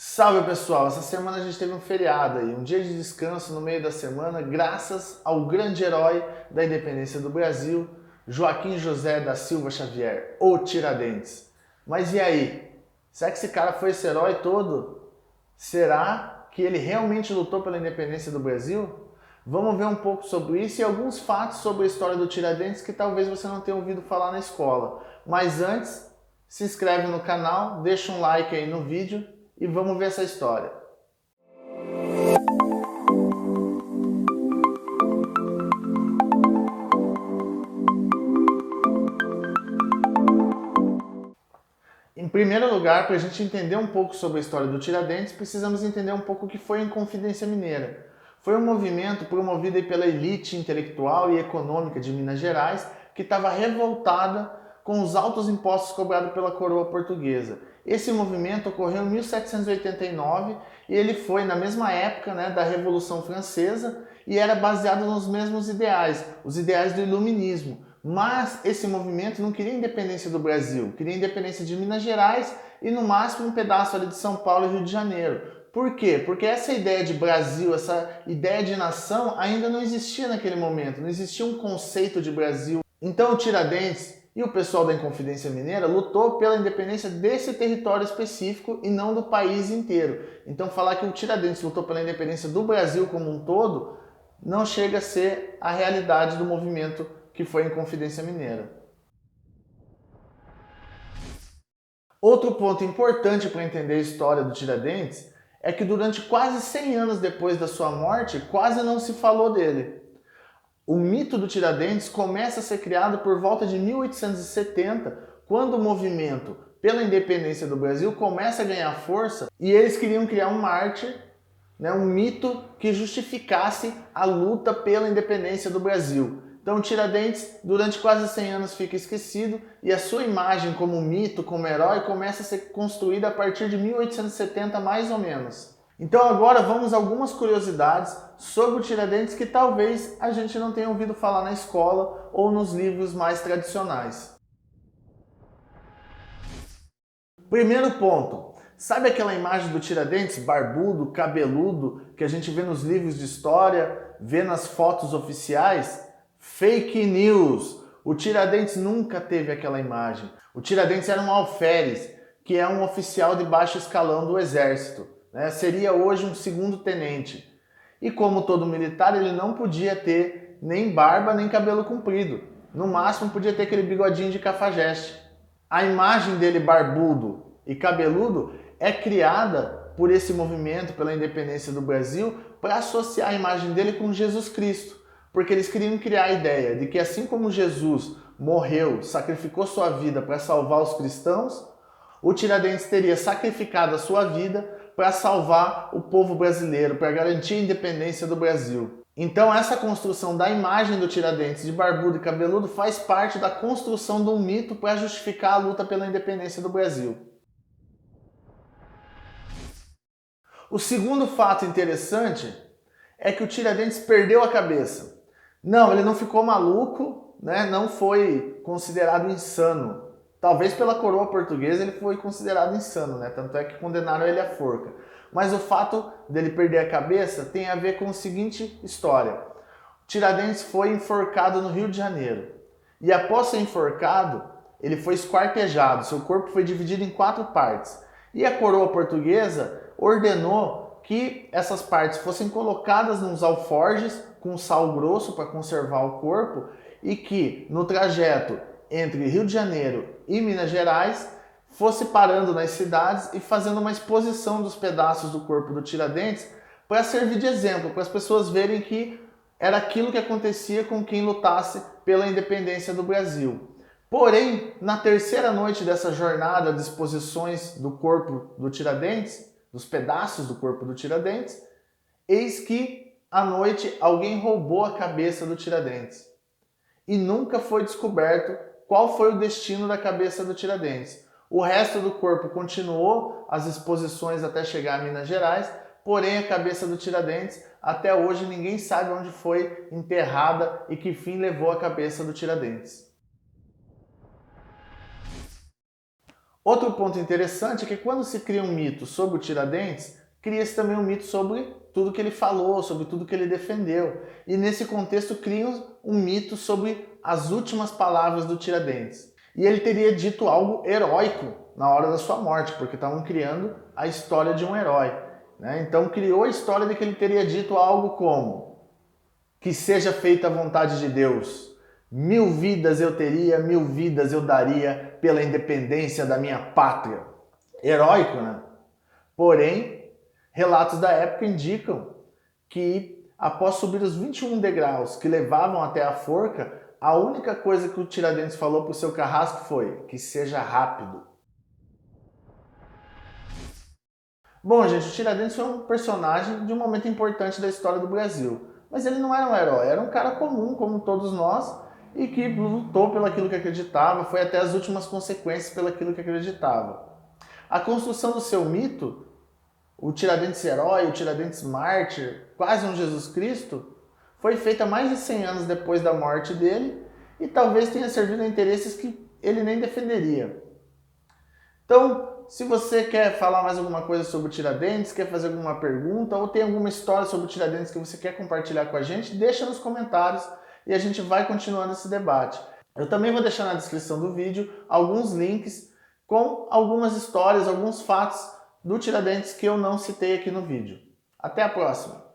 Salve pessoal, essa semana a gente teve um feriado aí, um dia de descanso no meio da semana, graças ao grande herói da independência do Brasil, Joaquim José da Silva Xavier, o Tiradentes. Mas e aí? Será que esse cara foi esse herói todo? Será que ele realmente lutou pela independência do Brasil? Vamos ver um pouco sobre isso e alguns fatos sobre a história do Tiradentes que talvez você não tenha ouvido falar na escola. Mas antes, se inscreve no canal, deixa um like aí no vídeo e vamos ver essa história. Em primeiro lugar, para a gente entender um pouco sobre a história do Tiradentes, precisamos entender um pouco o que foi a Inconfidência Mineira. Foi um movimento promovido pela elite intelectual e econômica de Minas Gerais que estava revoltada com os altos impostos cobrados pela coroa portuguesa. Esse movimento ocorreu em 1789 e ele foi na mesma época, da Revolução Francesa, e era baseado nos mesmos ideais, os ideais do iluminismo. Mas esse movimento não queria independência do Brasil, queria independência de Minas Gerais e no máximo um pedaço ali de São Paulo e Rio de Janeiro. Por quê? Porque essa ideia de Brasil, essa ideia de nação ainda não existia naquele momento, não existia um conceito de Brasil. Então o Tiradentes e o pessoal da Inconfidência Mineira lutou pela independência desse território específico e não do país inteiro. Então falar que o Tiradentes lutou pela independência do Brasil como um todo não chega a ser a realidade do movimento que foi a Inconfidência Mineira. Outro ponto importante para entender a história do Tiradentes é que durante quase 100 anos depois da sua morte, quase não se falou dele. O mito do Tiradentes começa a ser criado por volta de 1870, quando o movimento pela independência do Brasil começa a ganhar força e eles queriam criar um mártir, um mito que justificasse a luta pela independência do Brasil. Então o Tiradentes, durante quase 100 anos, fica esquecido e a sua imagem como mito, como herói, começa a ser construída a partir de 1870 mais ou menos. Então agora vamos a algumas curiosidades sobre o Tiradentes que talvez a gente não tenha ouvido falar na escola ou nos livros mais tradicionais. Primeiro ponto, sabe aquela imagem do Tiradentes barbudo, cabeludo, que a gente vê nos livros de história, vê nas fotos oficiais? Fake news! O Tiradentes nunca teve aquela imagem. O Tiradentes era um alferes, que é um oficial de baixo escalão do exército. Seria hoje um segundo tenente. E como todo militar, ele não podia ter nem barba nem cabelo comprido. No máximo podia ter aquele bigodinho de cafajeste. A imagem dele barbudo e cabeludo é criada por esse movimento pela independência do Brasil para associar a imagem dele com Jesus Cristo. Porque eles queriam criar a ideia de que assim como Jesus morreu, sacrificou sua vida para salvar os cristãos, o Tiradentes teria sacrificado a sua vida para salvar o povo brasileiro, para garantir a independência do Brasil. Então essa construção da imagem do Tiradentes de barbudo e cabeludo faz parte da construção de um mito para justificar a luta pela independência do Brasil. O segundo fato interessante é que o Tiradentes perdeu a cabeça. Não, ele não ficou maluco, não foi considerado insano. Talvez pela coroa portuguesa ele foi considerado insano, tanto é que condenaram ele à forca. Mas o fato dele perder a cabeça tem a ver com a seguinte história. Tiradentes foi enforcado no Rio de Janeiro. E após ser enforcado, ele foi esquartejado, seu corpo foi dividido em 4 partes. E a coroa portuguesa ordenou que essas partes fossem colocadas nos alforjes com sal grosso para conservar o corpo e que no trajeto entre Rio de Janeiro e Minas Gerais fosse parando nas cidades e fazendo uma exposição dos pedaços do corpo do Tiradentes para servir de exemplo, para as pessoas verem que era aquilo que acontecia com quem lutasse pela independência do Brasil. Porém, na terceira noite dessa jornada de exposições do corpo do Tiradentes, dos pedaços do corpo do Tiradentes, eis que à noite alguém roubou a cabeça do Tiradentes. E nunca foi descoberto qual foi o destino da cabeça do Tiradentes. O resto do corpo continuou as exposições até chegar a Minas Gerais, porém a cabeça do Tiradentes, até hoje ninguém sabe onde foi enterrada e que fim levou a cabeça do Tiradentes. Outro ponto interessante é que quando se cria um mito sobre o Tiradentes, cria-se também um mito sobre tudo que ele falou, sobre tudo que ele defendeu. E nesse contexto cria um mito sobre as últimas palavras do Tiradentes. E ele teria dito algo heróico na hora da sua morte, porque estavam criando a história de um herói, né? Então criou a história de que ele teria dito algo como: que seja feita a vontade de Deus. 1000 vidas eu teria, 1000 vidas eu daria pela independência da minha pátria. Heróico, né? Porém, relatos da época indicam que após subir os 21 degraus que levavam até a forca, a única coisa que o Tiradentes falou para o seu carrasco foi: que seja rápido. Bom, gente, o Tiradentes foi um personagem de um momento importante da história do Brasil. Mas ele não era um herói, era um cara comum, como todos nós, e que lutou pelo aquilo que acreditava, foi até as últimas consequências pelo aquilo que acreditava. A construção do seu mito, o Tiradentes herói, o Tiradentes mártir, quase um Jesus Cristo, foi feita mais de 100 anos depois da morte dele e talvez tenha servido a interesses que ele nem defenderia. Então, se você quer falar mais alguma coisa sobre o Tiradentes, quer fazer alguma pergunta ou tem alguma história sobre o Tiradentes que você quer compartilhar com a gente, deixa nos comentários e a gente vai continuando esse debate. Eu também vou deixar na descrição do vídeo alguns links com algumas histórias, alguns fatos do Tiradentes que eu não citei aqui no vídeo. Até a próxima!